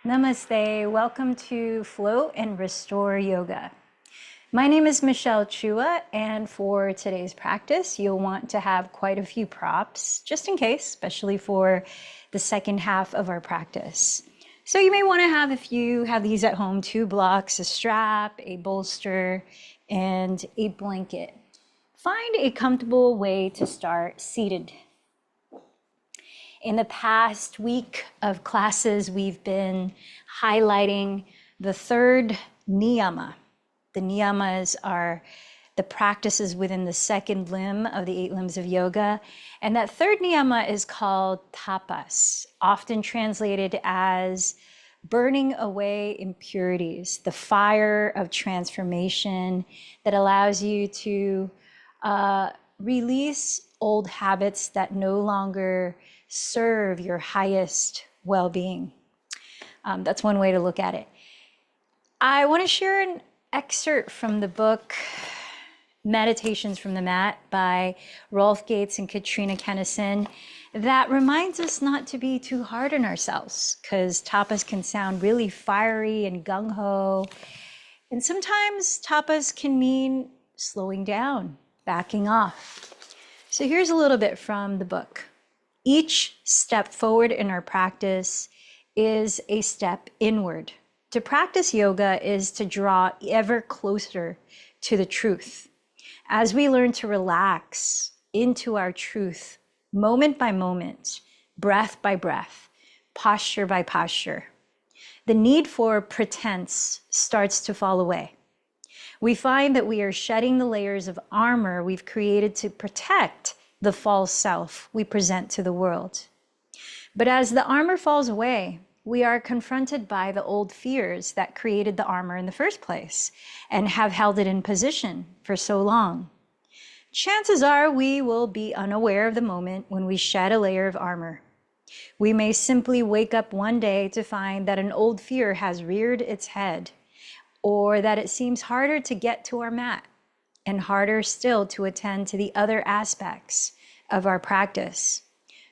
Namaste. Welcome to Flow and Restore Yoga. My name is Michelle Chua, and for today's practice, you'll want to have quite a few props, just in case, especially for the second half of our practice. So you may want to have, if you have these at home, 2 blocks, a strap, a bolster, and a blanket. Find a comfortable way to start seated. In the past week of classes, we've been highlighting the third niyama. The niyamas are the practices within the second limb of the 8 limbs of yoga. And that third niyama is called tapas, often translated as burning away impurities, the fire of transformation that allows you to release old habits that no longer serve your highest well-being. That's one way to look at it. I want to share an excerpt from the book Meditations from the Mat by Rolf Gates and Katrina Kennison that reminds us not to be too hard on ourselves, because tapas can sound really fiery and gung-ho. And sometimes tapas can mean slowing down, backing off. So here's a little bit from the book. Each step forward in our practice is a step inward. To practice yoga is to draw ever closer to the truth. As we learn to relax into our truth, moment by moment, breath by breath, posture by posture, the need for pretense starts to fall away. We find that we are shedding the layers of armor we've created to protect the false self we present to the world. But as the armor falls away, we are confronted by the old fears that created the armor in the first place and have held it in position for so long. Chances are we will be unaware of the moment when we shed a layer of armor. We may simply wake up one day to find that an old fear has reared its head, or that it seems harder to get to our mat and harder still to attend to the other aspects of our practice.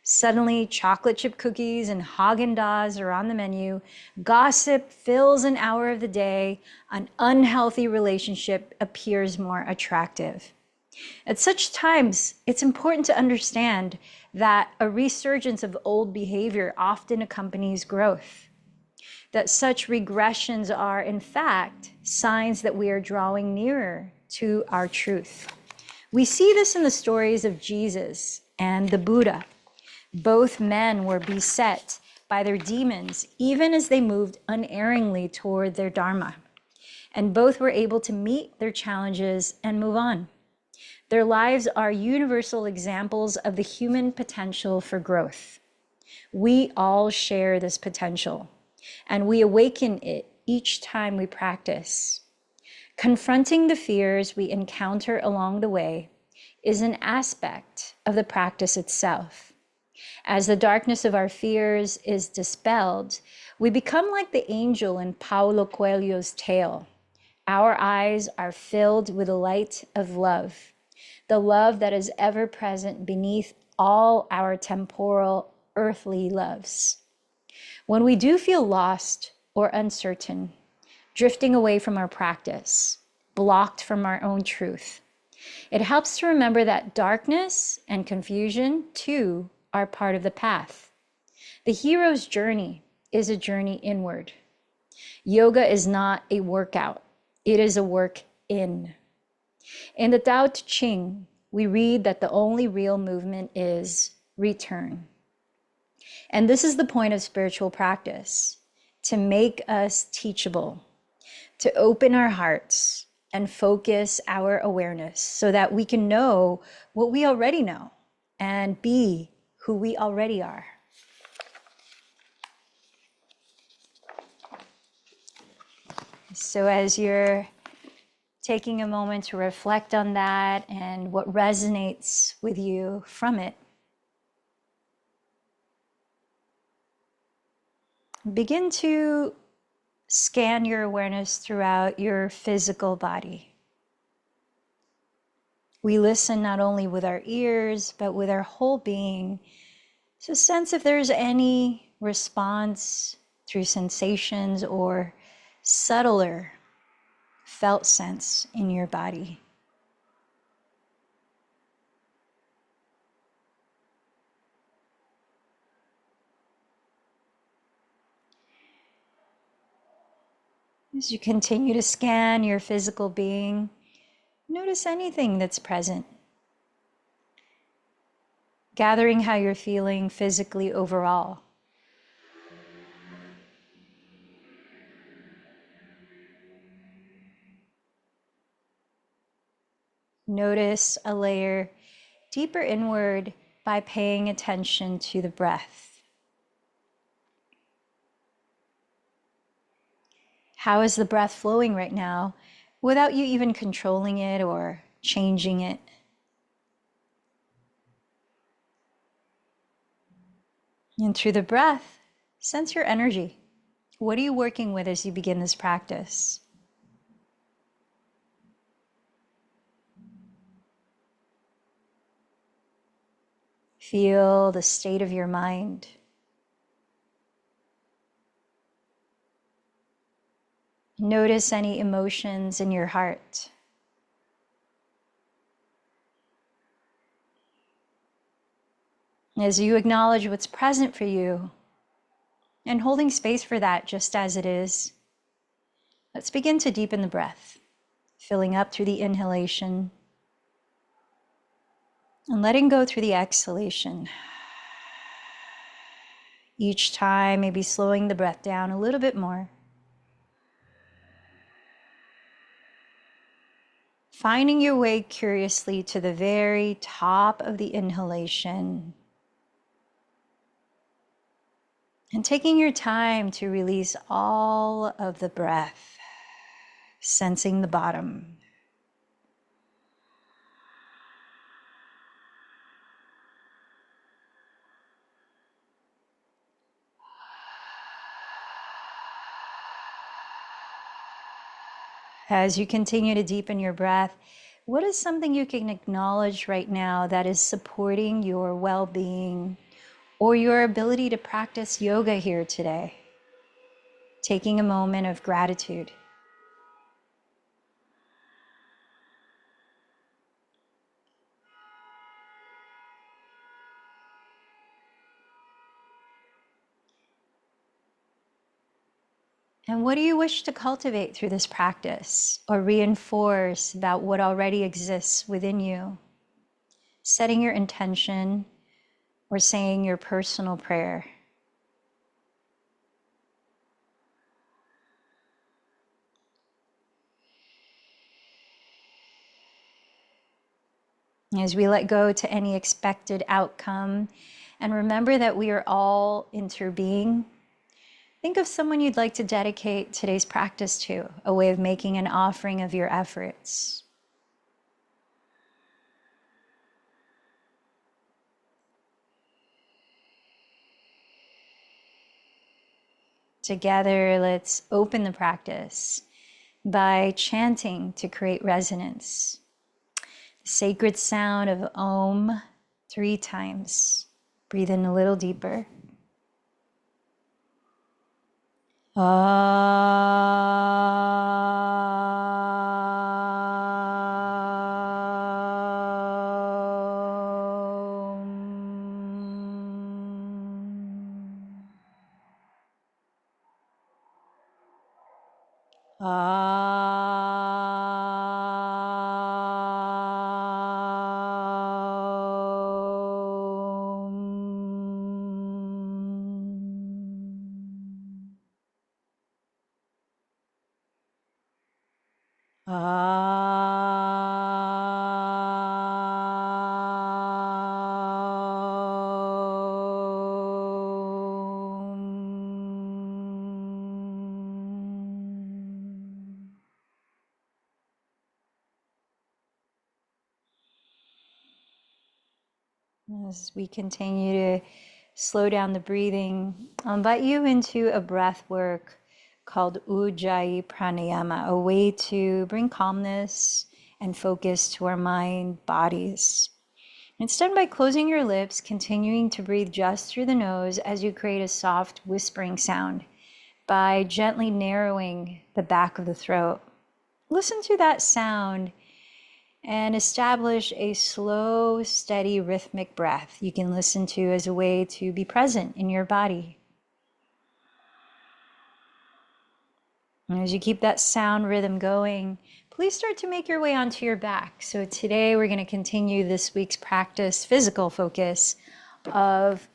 Suddenly, chocolate chip cookies and Haagen-Dazs are on the menu. Gossip fills an hour of the day. An unhealthy relationship appears more attractive. At such times, it's important to understand that a resurgence of old behavior often accompanies growth. That such regressions are, in fact, signs that we are drawing nearer to our truth. We see this in the stories of Jesus and the Buddha. Both men were beset by their demons, even as they moved unerringly toward their dharma. And both were able to meet their challenges and move on. Their lives are universal examples of the human potential for growth. We all share this potential, and we awaken it each time we practice. Confronting the fears we encounter along the way is an aspect of the practice itself. As the darkness of our fears is dispelled, we become like the angel in Paulo Coelho's tale. Our eyes are filled with the light of love, the love that is ever present beneath all our temporal, earthly loves. When we do feel lost or uncertain, drifting away from our practice, blocked from our own truth, it helps to remember that darkness and confusion, too, are part of the path. The hero's journey is a journey inward. Yoga is not a workout. It is a work in. In the Tao Te Ching, we read that the only real movement is return. And this is the point of spiritual practice, to make us teachable, to open our hearts and focus our awareness so that we can know what we already know and be who we already are. So as you're taking a moment to reflect on that and what resonates with you from it, begin to scan your awareness throughout your physical body. We listen not only with our ears, but with our whole being. So sense if there's any response through sensations or subtler felt sense in your body. As you continue to scan your physical being, notice anything that's present. Gathering how you're feeling physically overall. Notice a layer deeper inward by paying attention to the breath. How is the breath flowing right now without you even controlling it or changing it? And through the breath, sense your energy. What are you working with as you begin this practice? Feel the state of your mind. Notice any emotions in your heart. As you acknowledge what's present for you and holding space for that just as it is, let's begin to deepen the breath, filling up through the inhalation and letting go through the exhalation. Each time, maybe slowing the breath down a little bit more. Finding your way curiously to the very top of the inhalation. And taking your time to release all of the breath, sensing the bottom. As you continue to deepen your breath, what is something you can acknowledge right now that is supporting your well-being or your ability to practice yoga here today? Taking a moment of gratitude. And what do you wish to cultivate through this practice or reinforce about what already exists within you? Setting your intention or saying your personal prayer. As we let go to any expected outcome and remember that we are all interbeing, think of someone you'd like to dedicate today's practice to, a way of making an offering of your efforts. Together, let's open the practice by chanting to create resonance. The sacred sound of Om 3 times. Breathe in a little deeper. As we continue to slow down the breathing, I'll invite you into a breath work called Ujjayi Pranayama, a way to bring calmness and focus to our mind, bodies. It's done by closing your lips, continuing to breathe just through the nose as you create a soft whispering sound. by gently narrowing the back of the throat. Listen to that sound and establish a slow, steady, rhythmic breath you can listen to as a way to be present in your body. And as you keep that sound rhythm going, please start to make your way onto your back. So today we're going to continue this week's practice, physical focus of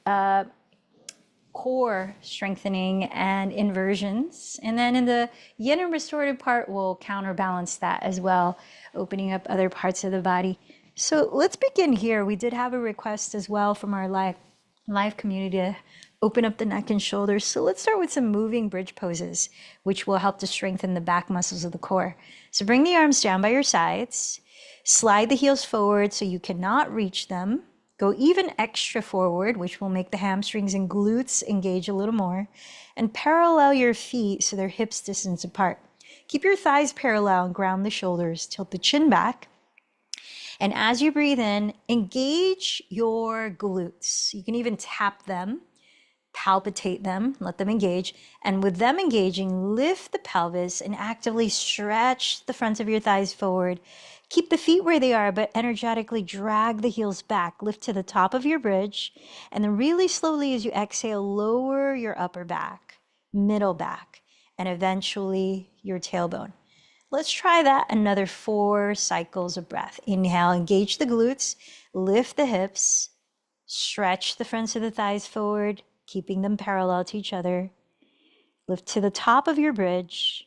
core strengthening and inversions. And then in the yin and restorative part, we'll counterbalance that as well, opening up other parts of the body. So let's begin here. We did have a request as well from our live community to open up the neck and shoulders. So let's start with some moving bridge poses, which will help to strengthen the back muscles of the core. So bring the arms down by your sides, slide the heels forward so you cannot reach them. Go even extra forward, which will make the hamstrings and glutes engage a little more, and parallel your feet so they're hips distance apart. Keep your thighs parallel and ground the shoulders. Tilt the chin back. And as you breathe in, engage your glutes. You can even tap them, palpitate them, let them engage. And with them engaging, lift the pelvis and actively stretch the fronts of your thighs forward. Keep the feet where they are, but energetically drag the heels back. Lift to the top of your bridge. And then really slowly as you exhale, lower your upper back, middle back, and eventually your tailbone. Let's try that another 4 cycles of breath. Inhale, engage the glutes, lift the hips, stretch the fronts of the thighs forward, keeping them parallel to each other. Lift to the top of your bridge.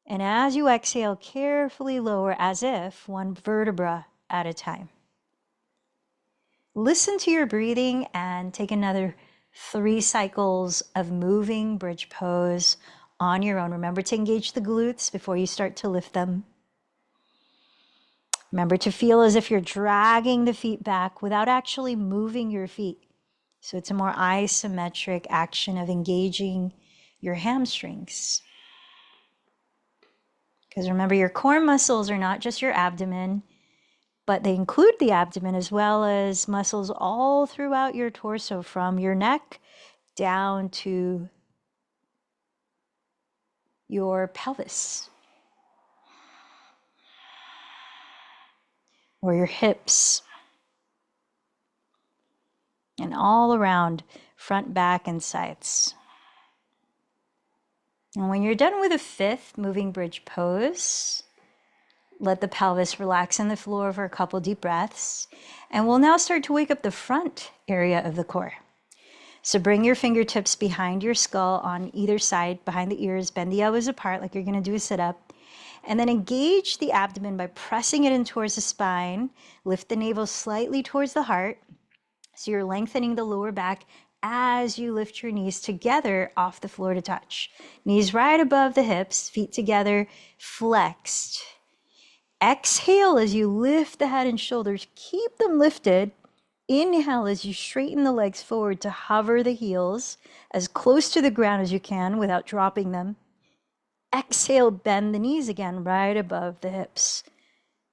And as you exhale, carefully lower as if one vertebra at a time. Listen to your breathing and take another 3 cycles of moving bridge pose on your own. Remember to engage the glutes before you start to lift them. Remember to feel as if you're dragging the feet back without actually moving your feet. So it's a more isometric action of engaging your hamstrings. Because remember, your core muscles are not just your abdomen, but they include the abdomen as well as muscles all throughout your torso, from your neck down to your pelvis or your hips, and all around, front, back, and sides. And when you're done with the 5th moving bridge pose, let the pelvis relax on the floor for a couple deep breaths. And we'll now start to wake up the front area of the core. So bring your fingertips behind your skull on either side, behind the ears, bend the elbows apart like you're going to do a sit-up. And then engage the abdomen by pressing it in towards the spine. Lift the navel slightly towards the heart. So you're lengthening the lower back as you lift your knees together off the floor to touch. Knees right above the hips, feet together, flexed. Exhale as you lift the head and shoulders. Keep them lifted. Inhale as you straighten the legs forward to hover the heels as close to the ground as you can without dropping them. Exhale, bend the knees again right above the hips.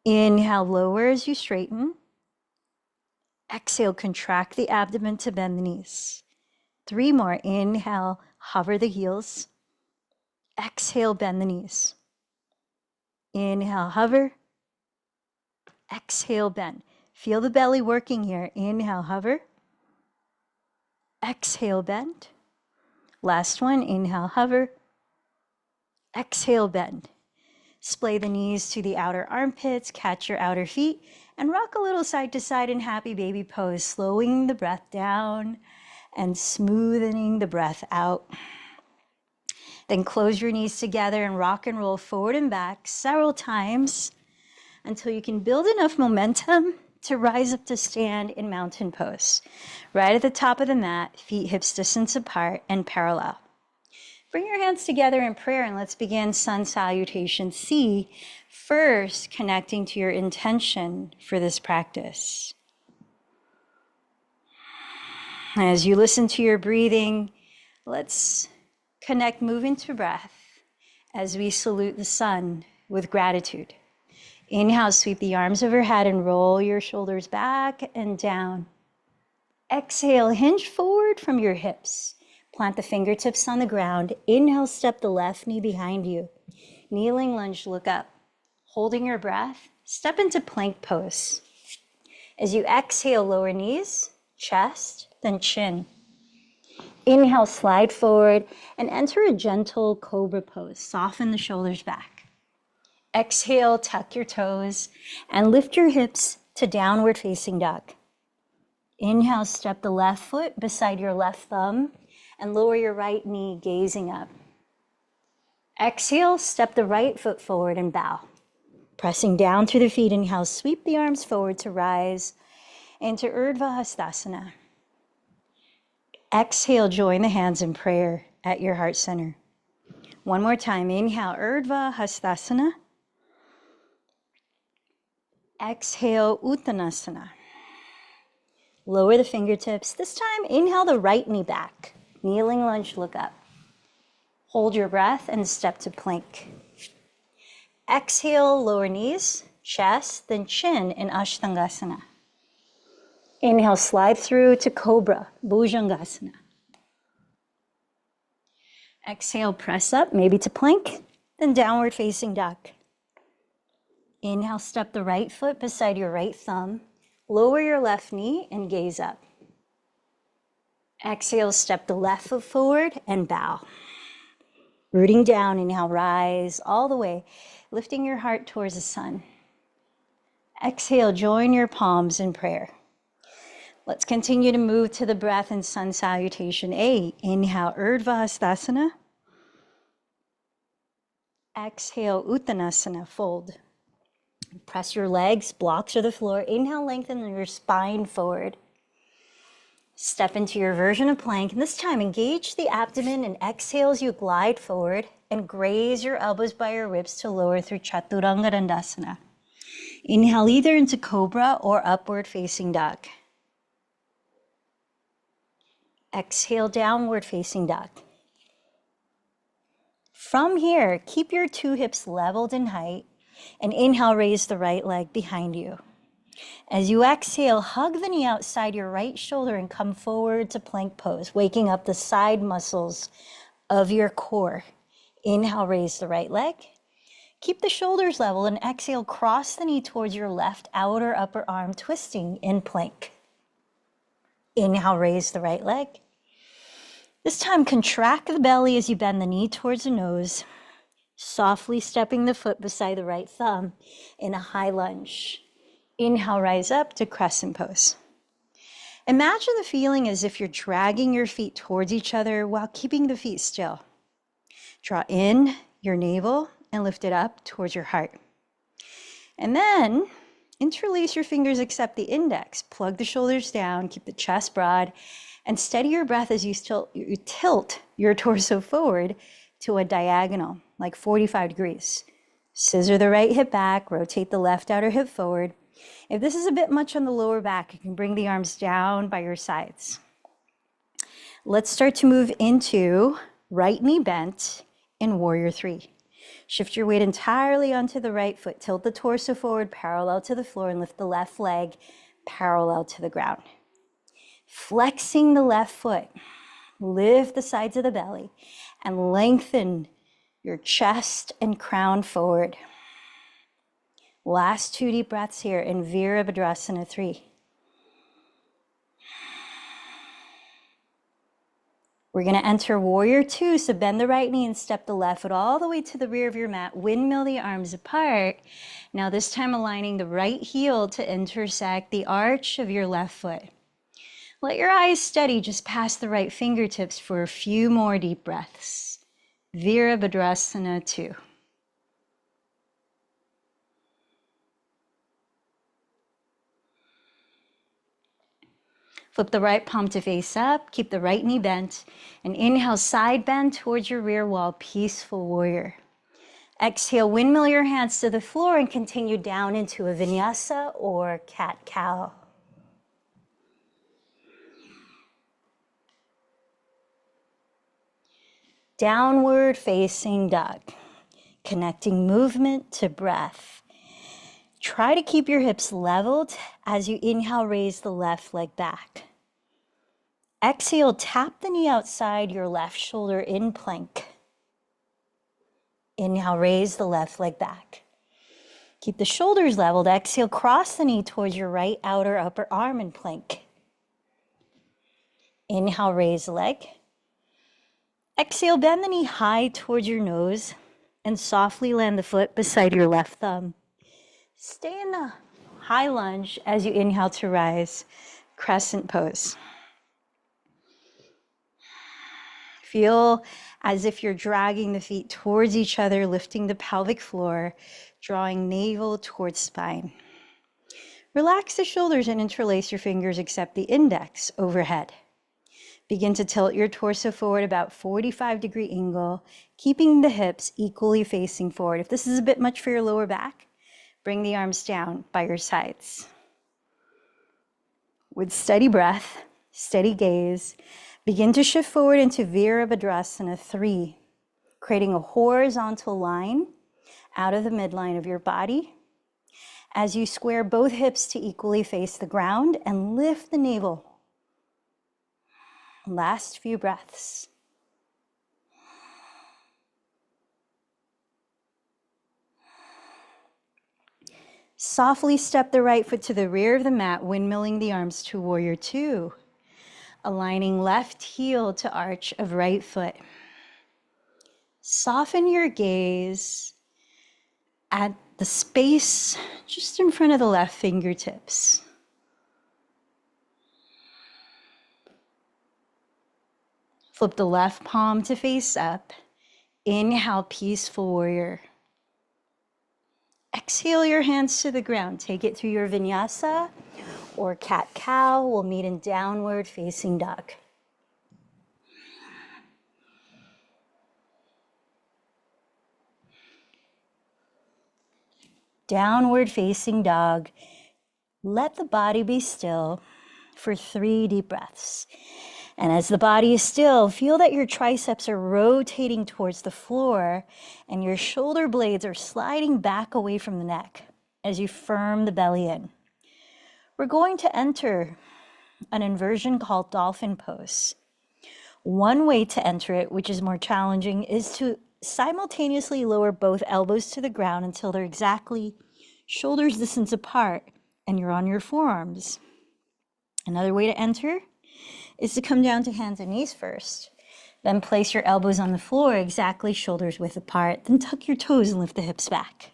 Inhale, lower as you straighten. Exhale, contract the abdomen to bend the knees. 3 more. Inhale, hover the heels. Exhale, bend the knees. Inhale, hover. Exhale, bend. Feel the belly working here. Inhale, hover. Exhale, bend. Last one. Inhale, hover. Exhale, bend. Splay the knees to the outer armpits, catch your outer feet, and rock a little side to side in happy baby pose, slowing the breath down and smoothing the breath out. Then close your knees together and rock and roll forward and back several times until you can build enough momentum to rise up to stand in mountain pose. Right at the top of the mat, feet hips distance apart and parallel. Bring your hands together in prayer and let's begin sun salutation C, first connecting to your intention for this practice. As you listen to your breathing, let's connect, move into breath as we salute the sun with gratitude. Inhale, sweep the arms overhead and roll your shoulders back and down. Exhale, hinge forward from your hips. Plant the fingertips on the ground. Inhale, step the left knee behind you. Kneeling lunge, look up. Holding your breath, step into plank pose. As you exhale, lower knees, chest, then chin. Inhale, slide forward and enter a gentle cobra pose. Soften the shoulders back. Exhale, tuck your toes and lift your hips to downward facing dog. Inhale, step the left foot beside your left thumb and lower your right knee, gazing up. Exhale, step the right foot forward and bow. Pressing down through the feet, inhale, sweep the arms forward to rise into Urdhva Hastasana. Exhale, join the hands in prayer at your heart center. One more time, inhale, Urdhva Hastasana. Exhale, Uttanasana. Lower the fingertips. This time, inhale the right knee back. Kneeling lunge, look up. Hold your breath and step to plank. Exhale, lower knees, chest, then chin in Ashtangasana. Inhale, slide through to Cobra, Bhujangasana. Exhale, press up, maybe to plank, then downward facing dog. Inhale, step the right foot beside your right thumb. Lower your left knee and gaze up. Exhale, step the left foot forward and bow. Rooting down, inhale, rise all the way, lifting your heart towards the sun. Exhale, join your palms in prayer. Let's continue to move to the breath in sun salutation. Inhale, Urdhva Hastasana. Exhale, Uttanasana, fold. Press your legs, blocks to the floor. Inhale, lengthen your spine forward. Step into your version of plank. And this time, engage the abdomen and exhale as you glide forward and graze your elbows by your ribs to lower through Chaturanga Dandasana. Inhale either into Cobra or upward facing dog. Exhale, downward facing dog. From here, keep your two hips leveled in height and inhale, raise the right leg behind you. As you exhale, hug the knee outside your right shoulder and come forward to plank pose, waking up the side muscles of your core. Inhale, raise the right leg. Keep the shoulders level and exhale, cross the knee towards your left outer upper arm, twisting in plank. Inhale, raise the right leg. This time, contract the belly as you bend the knee towards the nose, softly stepping the foot beside the right thumb in a high lunge. Inhale, rise up to crescent pose. Imagine the feeling as if you're dragging your feet towards each other while keeping the feet still. Draw in your navel and lift it up towards your heart. And then interlace your fingers except the index. Plug the shoulders down, keep the chest broad, and steady your breath as you tilt your torso forward to a diagonal, like 45 degrees. Scissor the right hip back, rotate the left outer hip forward. If this is a bit much on the lower back, you can bring the arms down by your sides. Let's start to move into right knee bent in Warrior 3. Shift your weight entirely onto the right foot. Tilt the torso forward, parallel to the floor, and lift the left leg parallel to the ground. Flexing the left foot, lift the sides of the belly, and lengthen your chest and crown forward. Last 2 deep breaths here in Virabhadrasana 3. We're going to enter Warrior 2, so bend the right knee and step the left foot all the way to the rear of your mat. Windmill the arms apart. Now this time aligning the right heel to intersect the arch of your left foot. Let your eyes steady just past the right fingertips for a few more deep breaths. Virabhadrasana 2. Flip the right palm to face up, keep the right knee bent, and inhale, side bend towards your rear wall, peaceful warrior. Exhale, windmill your hands to the floor and continue down into a vinyasa or cat-cow. Downward facing dog, connecting movement to breath. Try to keep your hips leveled as you inhale, raise the left leg back. Exhale, tap the knee outside your left shoulder in plank. Inhale, raise the left leg back. Keep the shoulders leveled. Exhale, cross the knee towards your right outer upper arm in plank. Inhale, raise the leg. Exhale, bend the knee high towards your nose and softly land the foot beside your left thumb. Stay in the high lunge as you inhale to rise, crescent pose. Feel as if you're dragging the feet towards each other, lifting the pelvic floor, drawing navel towards spine. Relax the shoulders and interlace your fingers except the index overhead. Begin to tilt your torso forward about 45-degree angle, keeping the hips equally facing forward. If this is a bit much for your lower back, bring the arms down by your sides. With steady breath, steady gaze, begin to shift forward into Virabhadrasana 3, creating a horizontal line out of the midline of your body as you square both hips to equally face the ground and lift the navel. Last few breaths. Softly step the right foot to the rear of the mat, windmilling the arms to Warrior 2. Aligning left heel to arch of right foot. Soften your gaze at the space just in front of the left fingertips. Flip the left palm to face up. Inhale, peaceful warrior. Exhale your hands to the ground. Take it through your vinyasa or cat-cow. We'll meet in downward facing dog. Downward facing dog. Let the body be still for 3 deep breaths. And as the body is still, feel that your triceps are rotating towards the floor and your shoulder blades are sliding back away from the neck as you firm the belly in. We're going to enter an inversion called dolphin pose. One way to enter it, which is more challenging, is to simultaneously lower both elbows to the ground until they're exactly shoulders distance apart and you're on your forearms. Another way to enter is to come down to hands and knees first. Then place your elbows on the floor exactly shoulders width apart. Then tuck your toes and lift the hips back.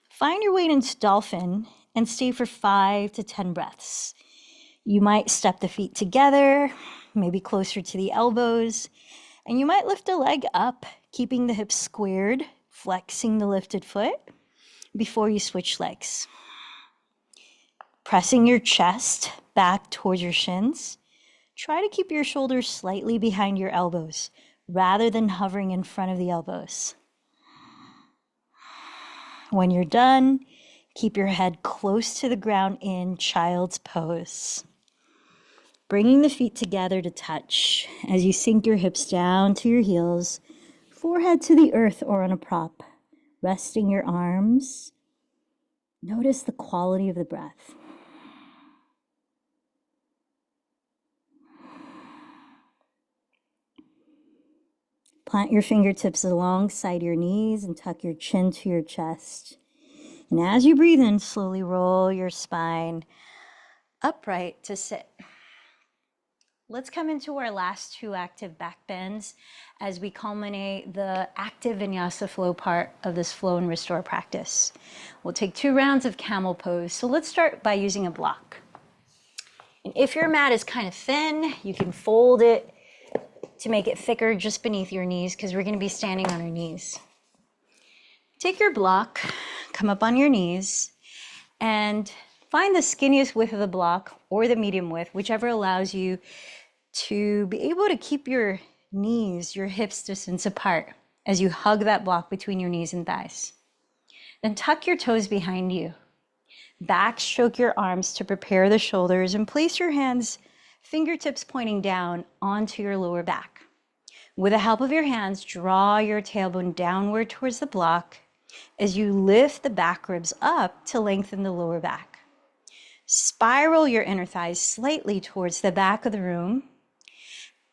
Find your way into dolphin and stay for 5 to 10 breaths. You might step the feet together, maybe closer to the elbows, and you might lift a leg up, keeping the hips squared, flexing the lifted foot before you switch legs. Pressing your chest back towards your shins. Try to keep your shoulders slightly behind your elbows rather than hovering in front of the elbows. When you're done, keep your head close to the ground in child's pose. Bringing the feet together to touch as you sink your hips down to your heels, forehead to the earth or on a prop, resting your arms. Notice the quality of the breath. Plant your fingertips alongside your knees and tuck your chin to your chest. And as you breathe in, slowly roll your spine upright to sit. Let's come into our last 2 active back bends as we culminate the active vinyasa flow part of this flow and restore practice. We'll take 2 rounds of camel pose. So let's start by using a block. And if your mat is kind of thin, you can fold it to make it thicker just beneath your knees because we're going to be standing on our knees. Take your block, come up on your knees, and find the skinniest width of the block or the medium width, whichever allows you to be able to keep your knees, your hips distance apart as you hug that block between your knees and thighs. Then tuck your toes behind you. Backstroke your arms to prepare the shoulders and place your hands, fingertips pointing down onto your lower back. With the help of your hands, draw your tailbone downward towards the block as you lift the back ribs up to lengthen the lower back. Spiral your inner thighs slightly towards the back of the room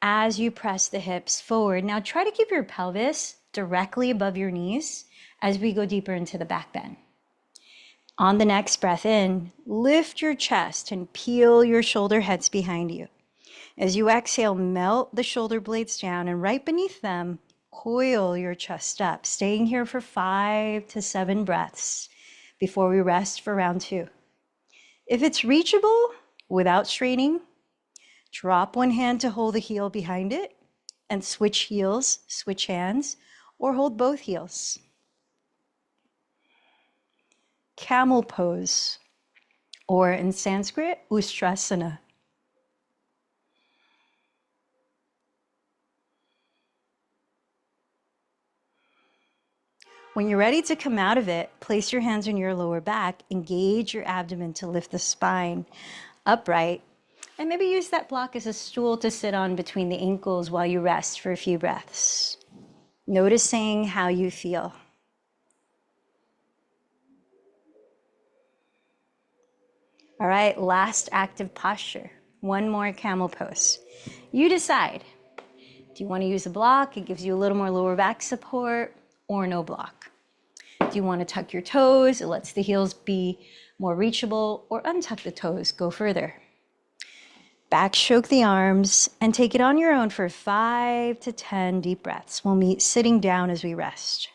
as you press the hips forward. Now try to keep your pelvis directly above your knees as we go deeper into the back bend. On the next breath in, lift your chest and peel your shoulder heads behind you. As you exhale, melt the shoulder blades down, and right beneath them, coil your chest up, staying here for 5 to 7 breaths before we rest for round 2. If it's reachable without straining, drop one hand to hold the heel behind it and switch heels, switch hands, or hold both heels. Camel pose, or in Sanskrit, Ustrasana. When you're ready to come out of it, place your hands on your lower back, engage your abdomen to lift the spine upright, and maybe use that block as a stool to sit on between the ankles while you rest for a few breaths. Noticing how you feel. All right, last active posture. One more camel pose. You decide. Do you want to use a block? It gives you a little more lower back support, or no block. Do you want to tuck your toes? It lets the heels be more reachable, or untuck the toes, go further. Backstroke the arms and take it on your own for 5 to 10 deep breaths. We'll meet sitting down as we rest.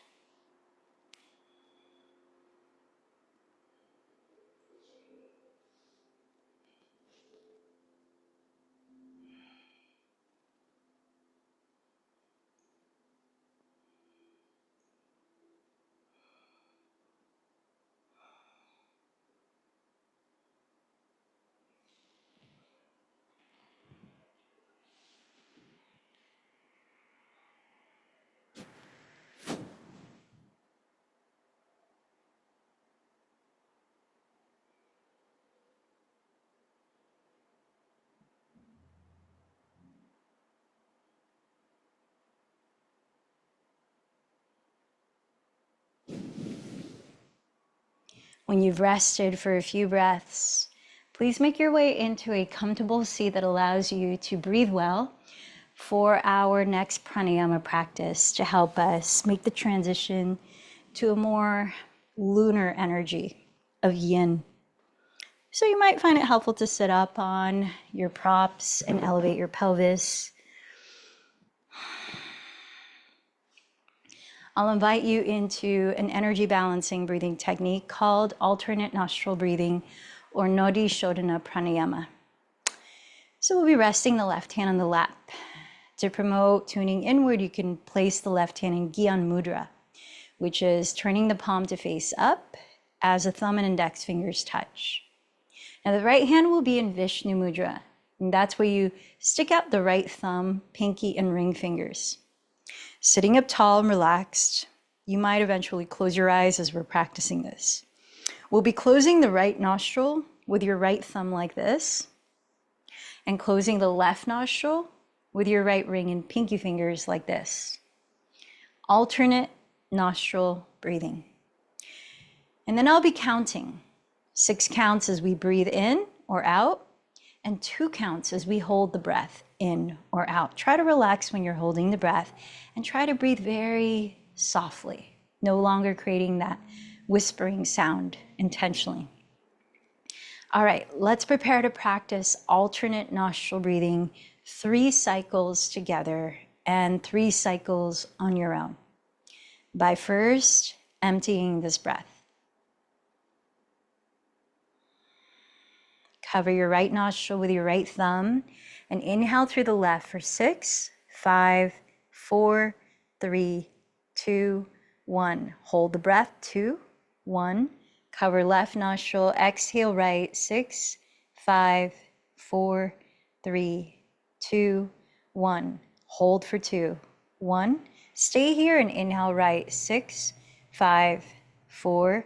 When you've rested for a few breaths, please make your way into a comfortable seat that allows you to breathe well for our next pranayama practice to help us make the transition to a more lunar energy of yin. So you might find it helpful to sit up on your props and elevate your pelvis. I'll invite you into an energy balancing breathing technique called alternate nostril breathing, or Nodi Shodhana Pranayama. So we'll be resting the left hand on the lap. To promote tuning inward, you can place the left hand in Gyan Mudra, which is turning the palm to face up as the thumb and index fingers touch. Now the right hand will be in Vishnu Mudra, and that's where you stick out the right thumb, pinky, and ring fingers. Sitting up tall and relaxed, you might eventually close your eyes as we're practicing this. We'll be closing the right nostril with your right thumb like this, and closing the left nostril with your right ring and pinky fingers like this. Alternate nostril breathing. And then I'll be counting. 6 counts as we breathe in or out, and 2 counts as we hold the breath in or out. Try to relax when you're holding the breath and try to breathe very softly, no longer creating that whispering sound intentionally. All right, let's prepare to practice alternate nostril breathing, 3 cycles together and 3 cycles on your own. By first emptying this breath. Cover your right nostril with your right thumb and inhale through the left for 6, 5, 4, 3, 2, 1. Hold the breath, 2, 1. Cover left nostril, exhale right, 6, 5, 4, 3, 2, 1. Hold for 2, 1. Stay here and inhale right, 6, 5, 4,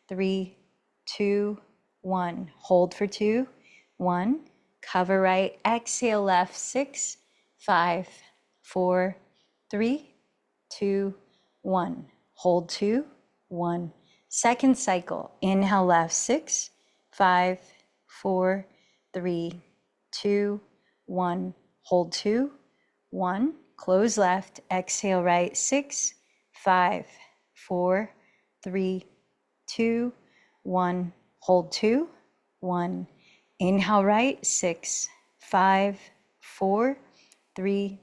3, 2, 1. Hold for 2, 1. Cover right, exhale left, 6, 5, 4, 3, 2, 1. Hold 2, 1. Second cycle, inhale left, 6, 5, 4, 3, 2, 1. Hold 2, 1. Close left, exhale right, 6, 5, 4, 3, 2, 1. Hold 2, 1. Inhale right, 6, 5, 4, 3,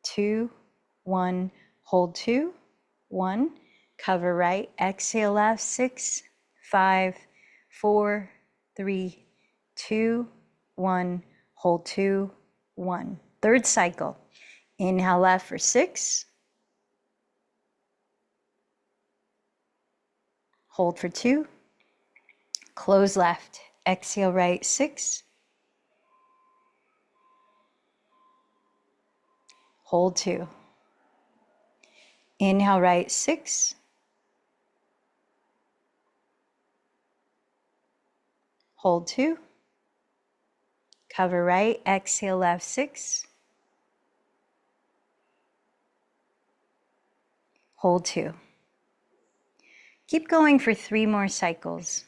2, 1. Hold 2, 1. Cover right, exhale left, 6, 5, 4, 3, 2, 1. Hold 2, 1. Third cycle. Inhale left for 6. Hold for 2. Close left. Exhale right, 6. Hold 2. Inhale right, 6. Hold 2. Cover right. Exhale left, 6. Hold 2. Keep going for 3 more cycles.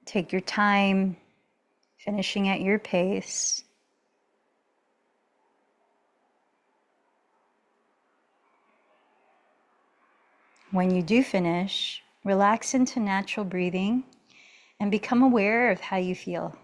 Take your time, finishing at your pace. When you do finish, relax into natural breathing and become aware of how you feel.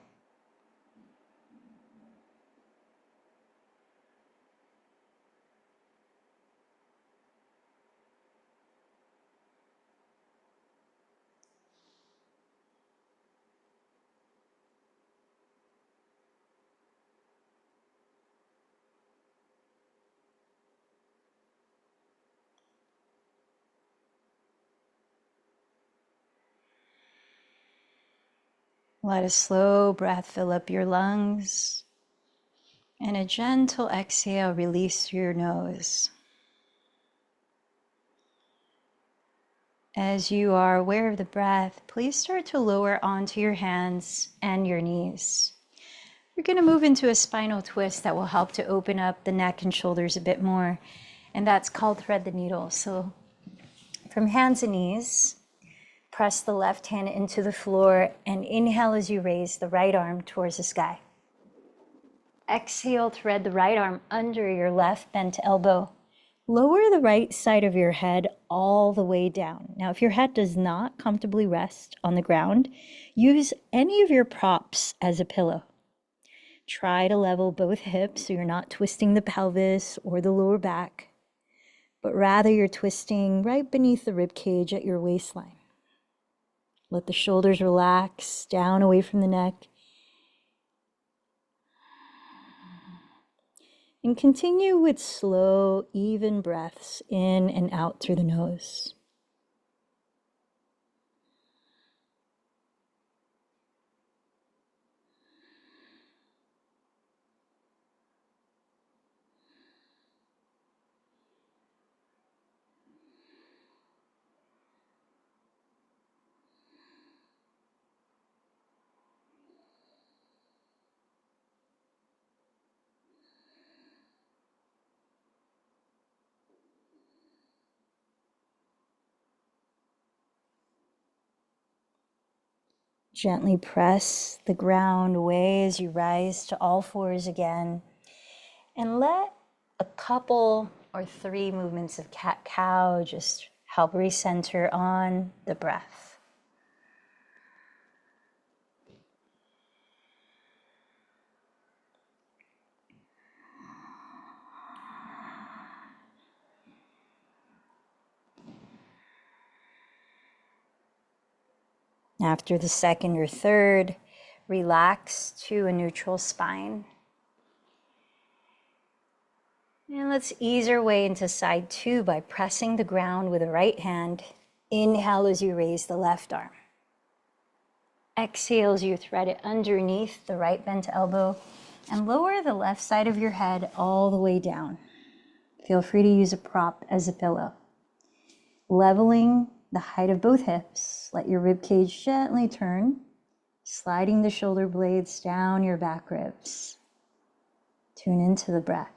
Let a slow breath fill up your lungs, and a gentle exhale release through your nose. As you are aware of the breath, please start to lower onto your hands and your knees. We're going to move into a spinal twist that will help to open up the neck and shoulders a bit more, and that's called thread the needle. So from hands and knees, press the left hand into the floor and inhale as you raise the right arm towards the sky. Exhale, thread the right arm under your left bent elbow. Lower the right side of your head all the way down. Now, if your head does not comfortably rest on the ground, use any of your props as a pillow. Try to level both hips so you're not twisting the pelvis or the lower back, but rather you're twisting right beneath the rib cage at your waistline. Let the shoulders relax down away from the neck. And continue with slow, even breaths in and out through the nose. Gently press the ground away as you rise to all fours again. And let a couple or 3 movements of cat-cow just help recenter on the breath. After the second or third, relax to a neutral spine. And let's ease our way into side two by pressing the ground with the right hand. Inhale as you raise the left arm. Exhale as you thread it underneath the right bent elbow and lower the left side of your head all the way down. Feel free to use a prop as a pillow. Leveling the height of both hips, let your rib cage gently turn, sliding the shoulder blades down your back ribs. Tune into the breath.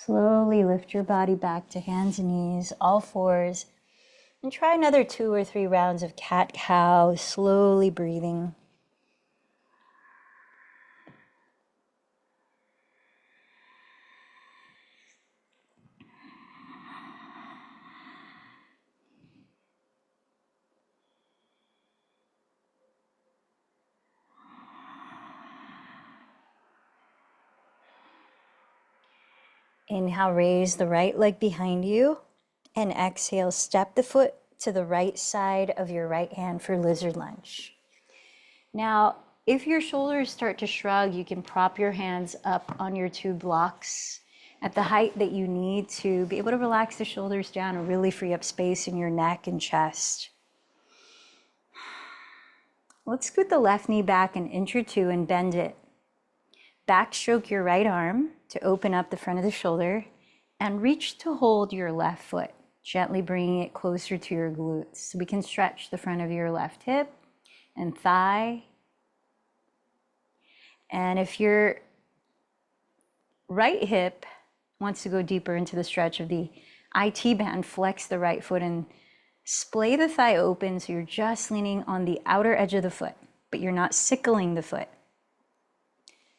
Slowly lift your body back to hands and knees, all fours, and try another 2 or 3 rounds of cat-cow, slowly breathing. Inhale, raise the right leg behind you, and exhale, step the foot to the right side of your right hand for lizard lunge. Now, if your shoulders start to shrug, you can prop your hands up on your 2 blocks at the height that you need to be able to relax the shoulders down and really free up space in your neck and chest. Let's scoot the left knee back an inch or 2 and bend it. Backstroke your right arm to open up the front of the shoulder and reach to hold your left foot, gently bringing it closer to your glutes. So we can stretch the front of your left hip and thigh. And if your right hip wants to go deeper into the stretch of the IT band, flex the right foot and splay the thigh open so you're just leaning on the outer edge of the foot, but you're not sickling the foot.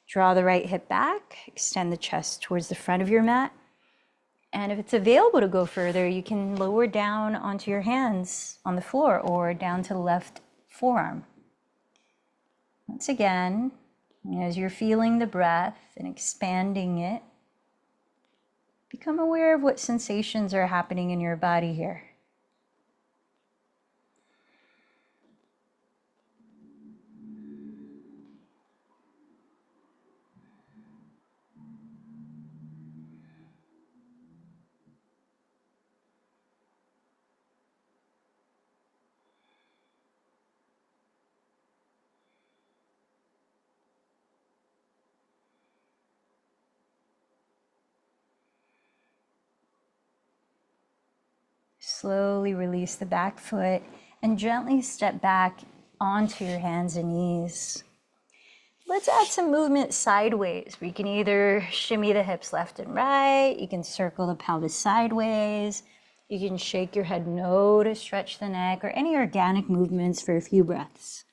Draw the right hip back, extend the chest towards the front of your mat. And if it's available to go further, you can lower down onto your hands on the floor or down to the left forearm. Once again, as you're feeling the breath and expanding it, become aware of what sensations are happening in your body here. Slowly release the back foot and gently step back onto your hands and knees. Let's add some movement sideways. We can either shimmy the hips left and right, you can circle the pelvis sideways, you can shake your head no to stretch the neck, or any organic movements for a few breaths.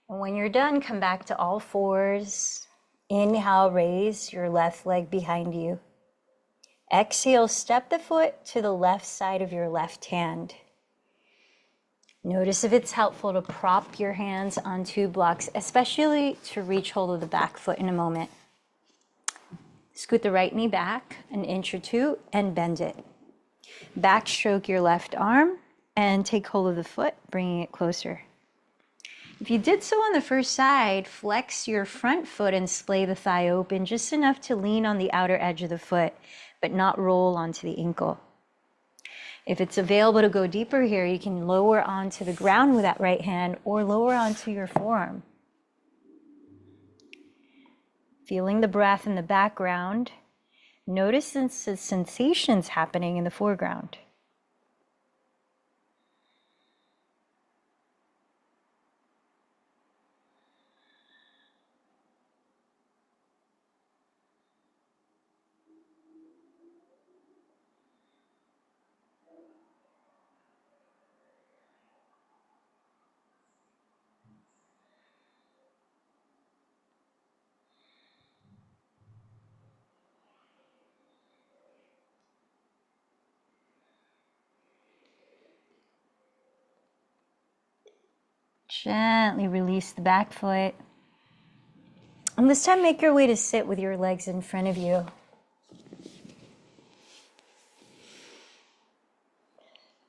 And when you're done, come back to all fours. Inhale, raise your left leg behind you. Exhale, step the foot to the left side of your left hand. Notice if it's helpful to prop your hands on 2 blocks, especially to reach hold of the back foot in a moment. Scoot the right knee back an inch or 2 and bend it. Backstroke your left arm and take hold of the foot, bringing it closer. If you did so on the first side, flex your front foot and splay the thigh open just enough to lean on the outer edge of the foot, but not roll onto the ankle. If it's available to go deeper here, you can lower onto the ground with that right hand or lower onto your forearm. Feeling the breath in the background, notice the sensations happening in the foreground. Gently release the back foot. And this time make your way to sit with your legs in front of you.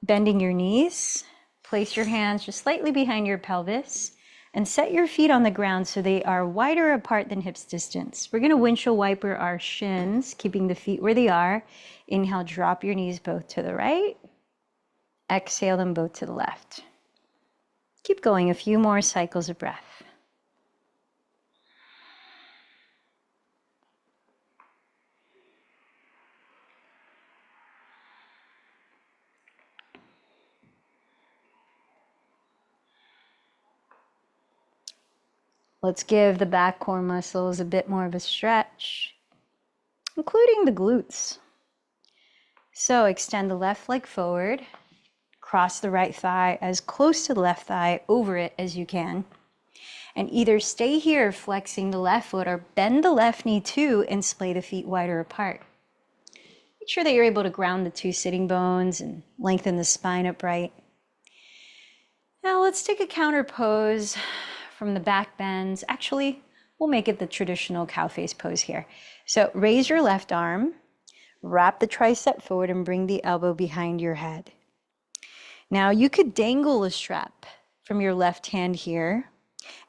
Bending your knees, place your hands just slightly behind your pelvis and set your feet on the ground so they are wider apart than hips distance. We're gonna windshield wiper our shins, keeping the feet where they are. Inhale, drop your knees both to the right. Exhale them both to the left. Keep going, a few more cycles of breath. Let's give the back core muscles a bit more of a stretch, including the glutes. So extend the left leg forward, cross the right thigh as close to the left thigh over it as you can. And either stay here flexing the left foot or bend the left knee too and splay the feet wider apart. Make sure that you're able to ground the two sitting bones and lengthen the spine upright. Now let's take a counter pose from the back bends. Actually, we'll make it the traditional cow face pose here. So raise your left arm, wrap the tricep forward and bring the elbow behind your head. Now you could dangle a strap from your left hand here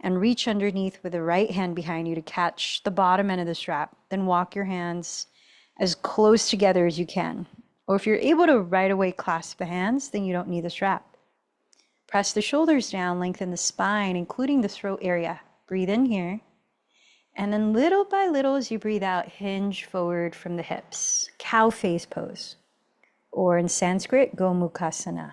and reach underneath with the right hand behind you to catch the bottom end of the strap. Then walk your hands as close together as you can. Or if you're able to right away clasp the hands, then you don't need the strap. Press the shoulders down, lengthen the spine, including the throat area. Breathe in here. And then little by little as you breathe out, hinge forward from the hips. Cow face pose. Or in Sanskrit, Gomukhasana.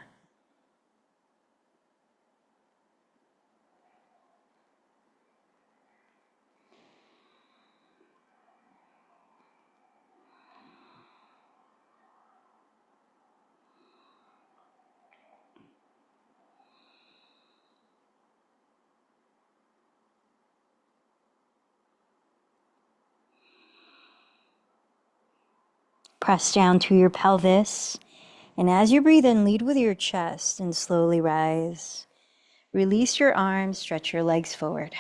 Press down to your pelvis. And as you breathe in, lead with your chest and slowly rise. Release your arms, stretch your legs forward.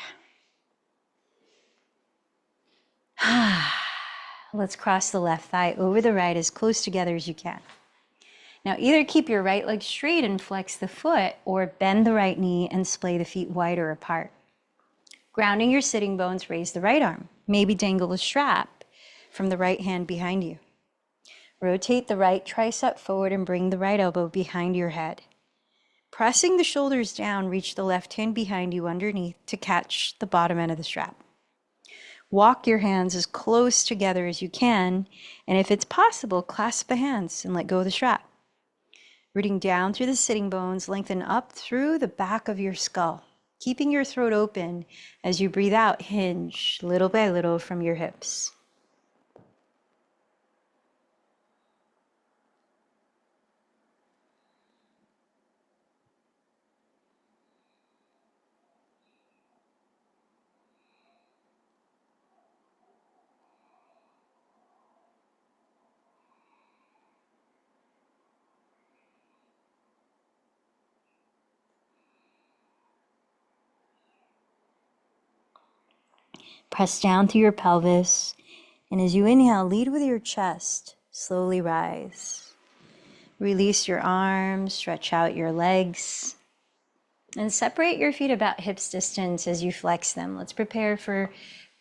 Let's cross the left thigh over the right as close together as you can. Now either keep your right leg straight and flex the foot or bend the right knee and splay the feet wider apart. Grounding your sitting bones, raise the right arm. Maybe dangle a strap from the right hand behind you. Rotate the right tricep forward and bring the right elbow behind your head. Pressing the shoulders down, reach the left hand behind you underneath to catch the bottom end of the strap. Walk your hands as close together as you can, and if it's possible, clasp the hands and let go of the strap. Rooting down through the sitting bones, lengthen up through the back of your skull, keeping your throat open as you breathe out, hinge little by little from your hips. Press down through your pelvis, and as you inhale, lead with your chest. Slowly rise. Release your arms, stretch out your legs, and separate your feet about hips distance as you flex them. Let's prepare for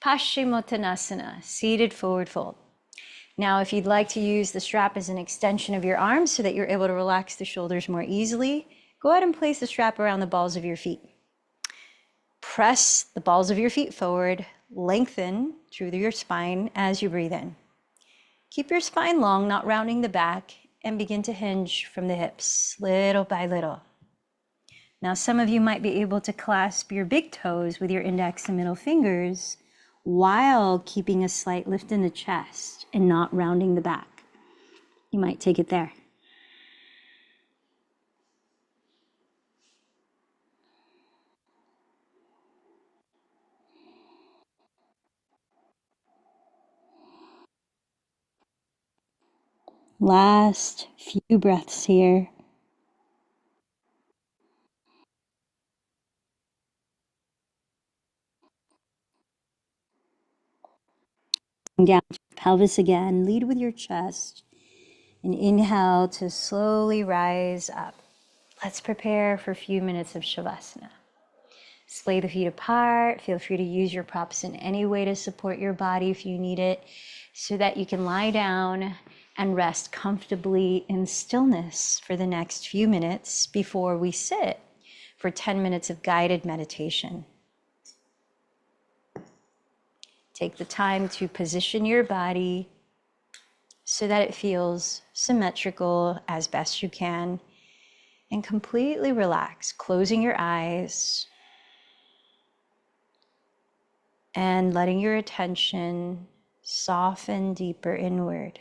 Paschimottanasana, seated forward fold. Now, if you'd like to use the strap as an extension of your arms so that you're able to relax the shoulders more easily, go ahead and place the strap around the balls of your feet. Press the balls of your feet forward, lengthen through your spine as you breathe in. Keep your spine long, not rounding the back, and begin to hinge from the hips, little by little. Now, some of you might be able to clasp your big toes with your index and middle fingers while keeping a slight lift in the chest and not rounding the back. You might take it there. Last few breaths here. Down to your pelvis again. Lead with your chest. And inhale to slowly rise up. Let's prepare for a few minutes of Shavasana. Splay the feet apart. Feel free to use your props in any way to support your body if you need it, so that you can lie down and rest comfortably in stillness for the next few minutes before we sit for 10 minutes of guided meditation. Take the time to position your body so that it feels symmetrical as best you can, and completely relax, closing your eyes and letting your attention soften deeper inward.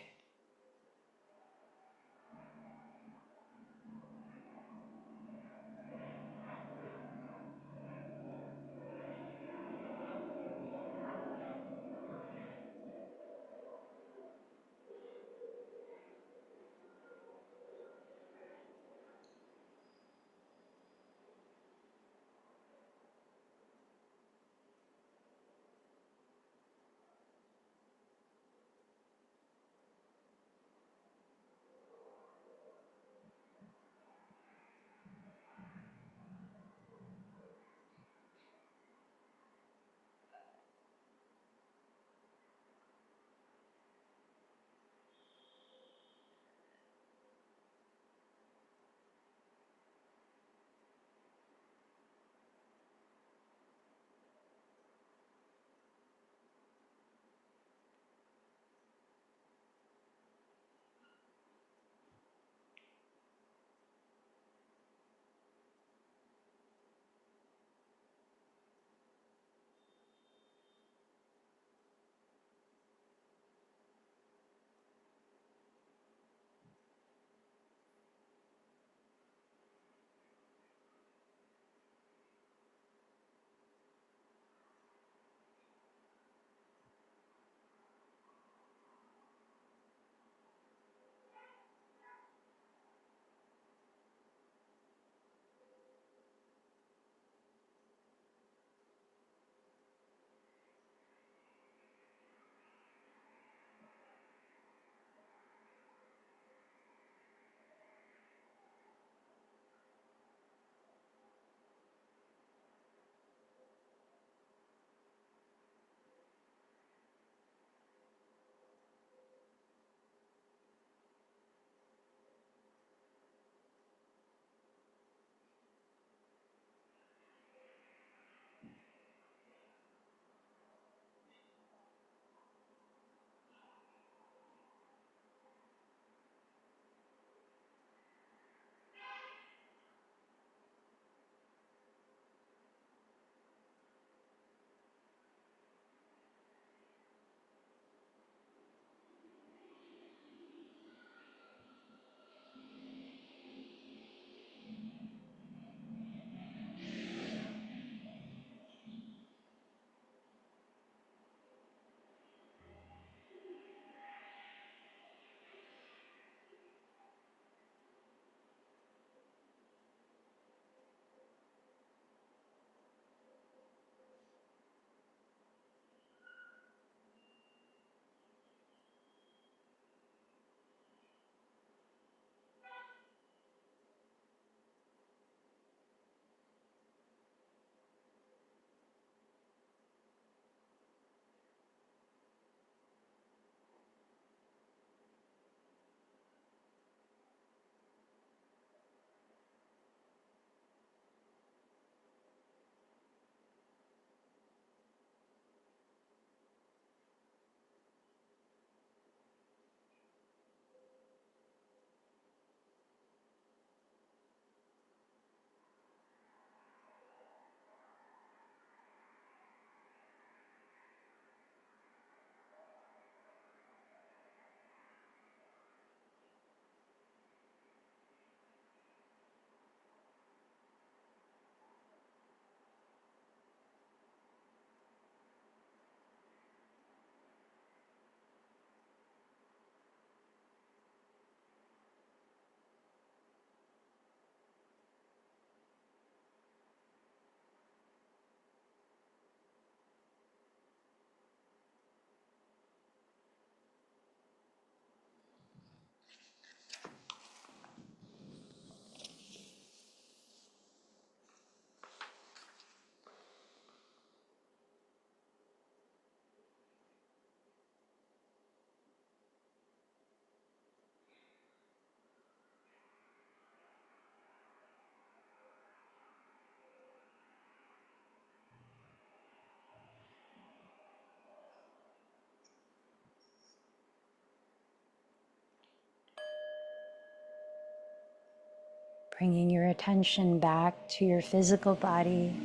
Bringing your attention back to your physical body.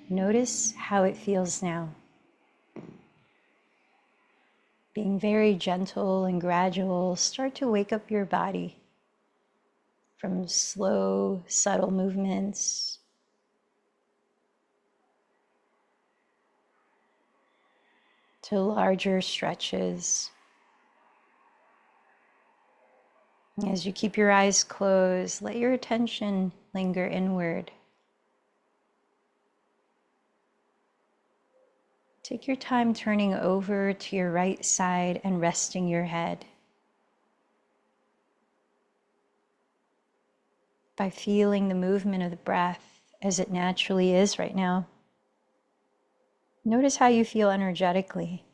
Notice how it feels now. Being very gentle and gradual, start to wake up your body from slow, subtle movements to larger stretches. As you keep your eyes closed, let your attention linger inward. Take your time turning over to your right side and resting your head. By feeling the movement of the breath as it naturally is right now. Notice how you feel energetically.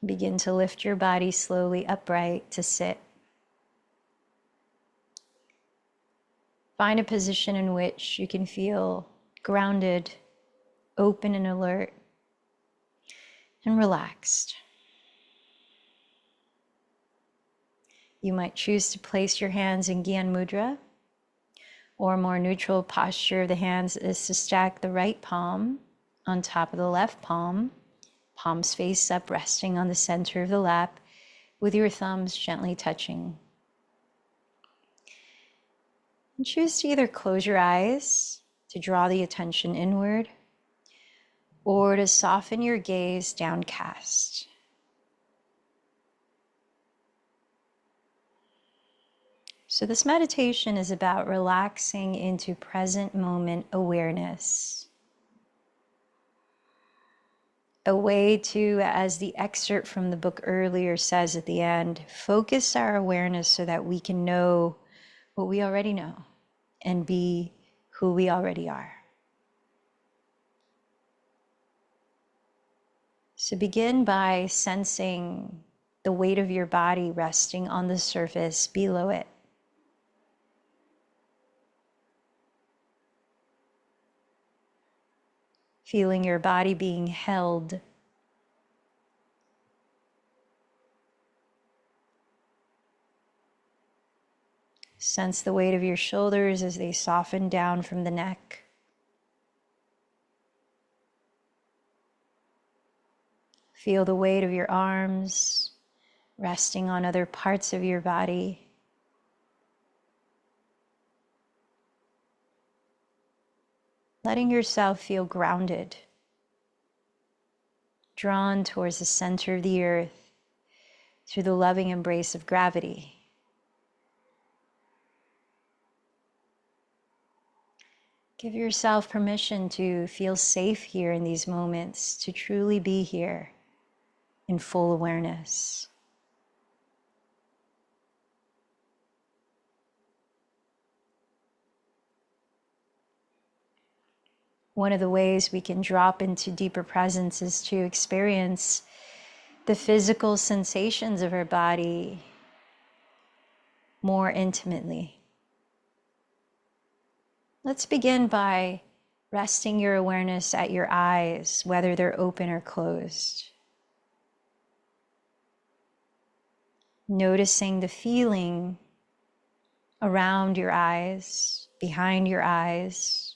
Begin to lift your body slowly upright to sit. Find a position in which you can feel grounded, open and alert, and relaxed. You might choose to place your hands in Gyan Mudra, or a more neutral posture of the hands is to stack the right palm on top of the left palm, palms face up, resting on the center of the lap, with your thumbs gently touching. And choose to either close your eyes to draw the attention inward, or to soften your gaze downcast. So this meditation is about relaxing into present moment awareness. A way to, as the excerpt from the book earlier says at the end, focus our awareness so that we can know what we already know and be who we already are. So begin by sensing the weight of your body resting on the surface below it. Feeling your body being held. Sense the weight of your shoulders as they soften down from the neck. Feel the weight of your arms resting on other parts of your body. Letting yourself feel grounded, drawn towards the center of the earth through the loving embrace of gravity. Give yourself permission to feel safe here in these moments, to truly be here in full awareness. One of the ways we can drop into deeper presence is to experience the physical sensations of our body more intimately. Let's begin by resting your awareness at your eyes, whether they're open or closed. Noticing the feeling around your eyes, behind your eyes.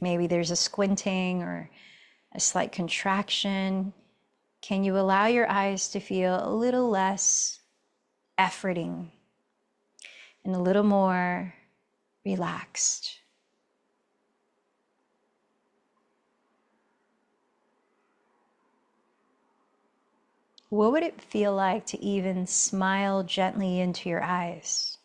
Maybe there's a squinting or a slight contraction. Can you allow your eyes to feel a little less efforting and a little more relaxed? What would it feel like to even smile gently into your eyes?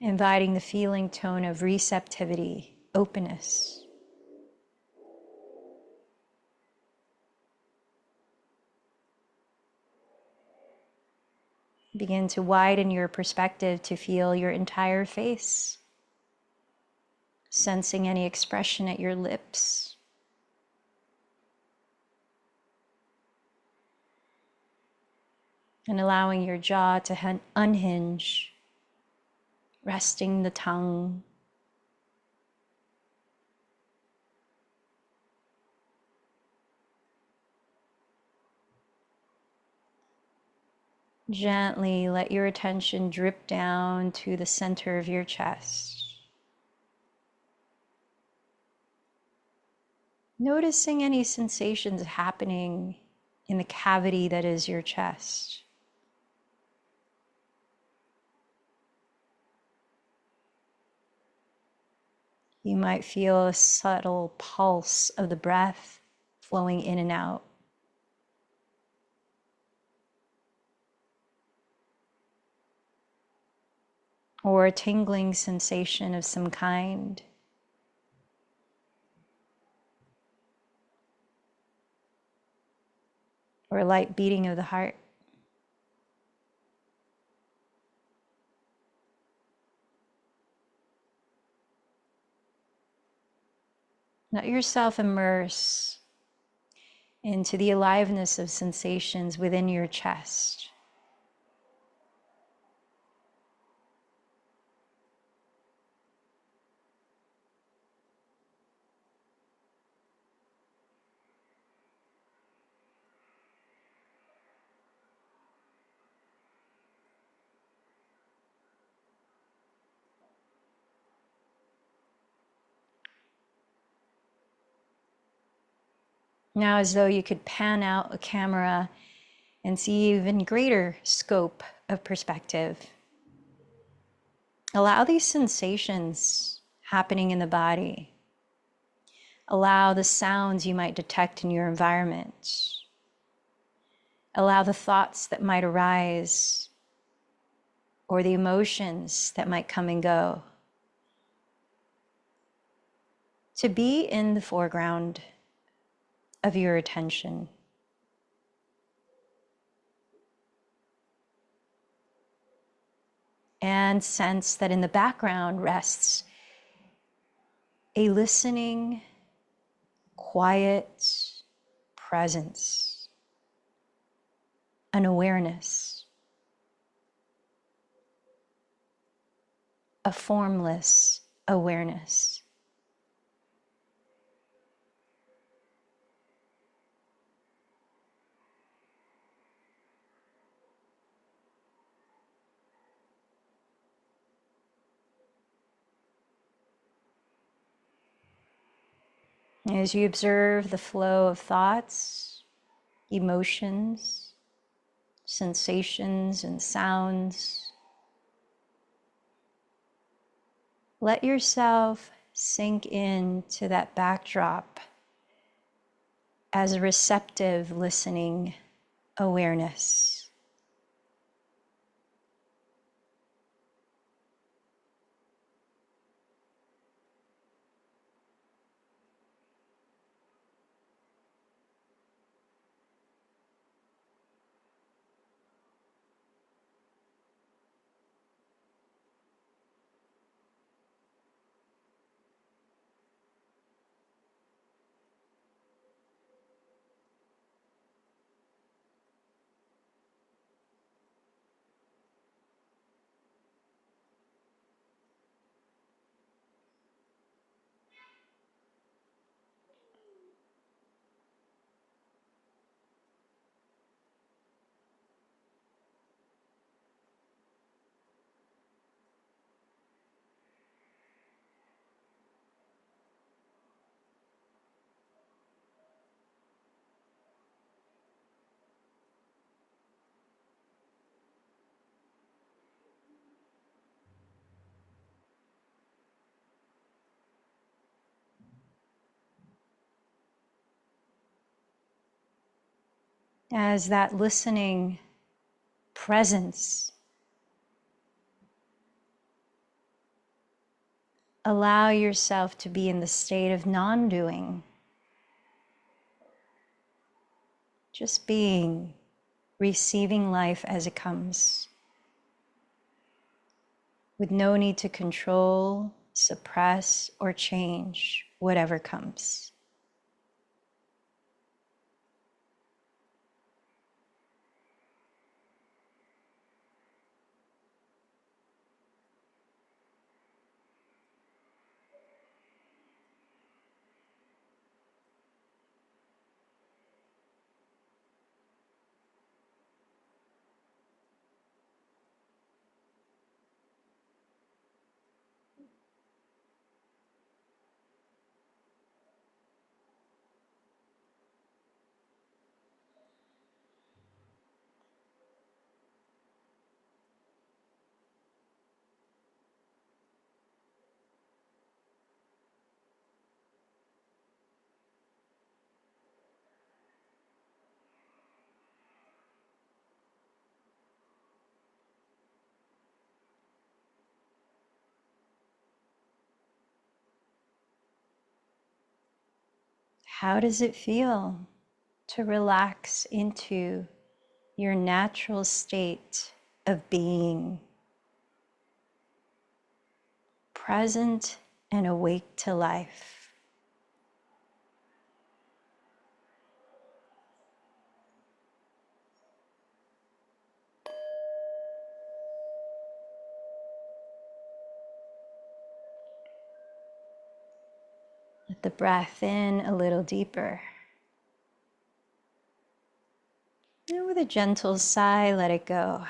Inviting the feeling tone of receptivity, openness. Begin to widen your perspective to feel your entire face, sensing any expression at your lips. And allowing your jaw to unhinge. resting the tongue. Gently let your attention drip down to the center of your chest. Noticing any sensations happening in the cavity that is your chest. You might feel a subtle pulse of the breath flowing in and out. Or a tingling sensation of some kind. Or a light beating of the heart. Let yourself immerse into the aliveness of sensations within your chest. Now, as though you could pan out a camera and see even greater scope of perspective. Allow these sensations happening in the body. Allow the sounds you might detect in your environment. Allow the thoughts that might arise or the emotions that might come and go to be in the foreground of your attention. And sense that in the background rests a listening, quiet presence, an awareness, a formless awareness. As you observe the flow of thoughts, emotions, sensations, and sounds, let yourself sink into that backdrop as a receptive, listening awareness. As that listening presence, allow yourself to be in the state of non-doing, just being, receiving life as it comes, with no need to control, suppress, or change whatever comes. How does it feel to relax into your natural state of being, present and awake to life? Let the breath in a little deeper. And with a gentle sigh, let it go.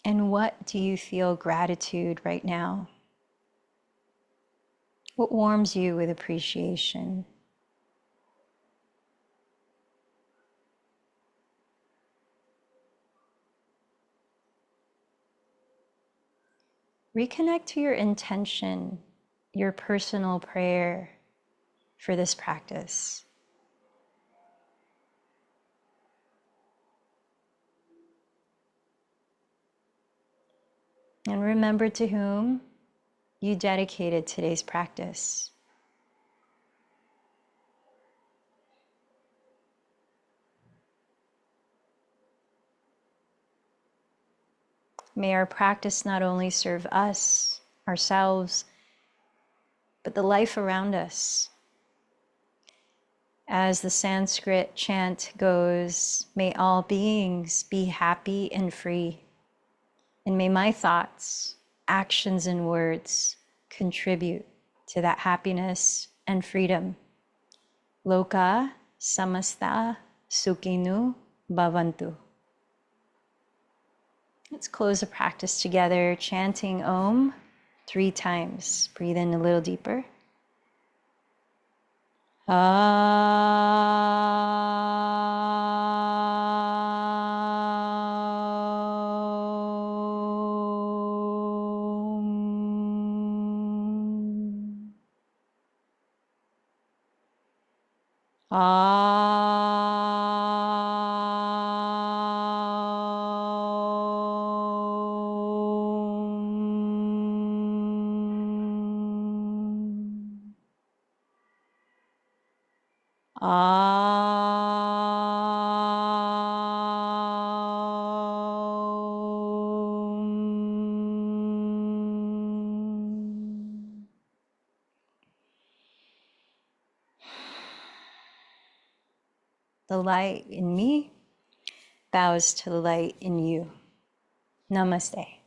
And what do you feel gratitude right now? What warms you with appreciation? Reconnect to your intention, your personal prayer for this practice. And remember to whom you dedicated today's practice. May our practice not only serve us, ourselves, but the life around us. As the Sanskrit chant goes, may all beings be happy and free. And may my thoughts, actions, and words contribute to that happiness and freedom. Loka samasta sukhinu bhavantu. Let's close the practice together, chanting Om 3 times. Breathe in a little deeper. The light in me bows to the light in you. Namaste.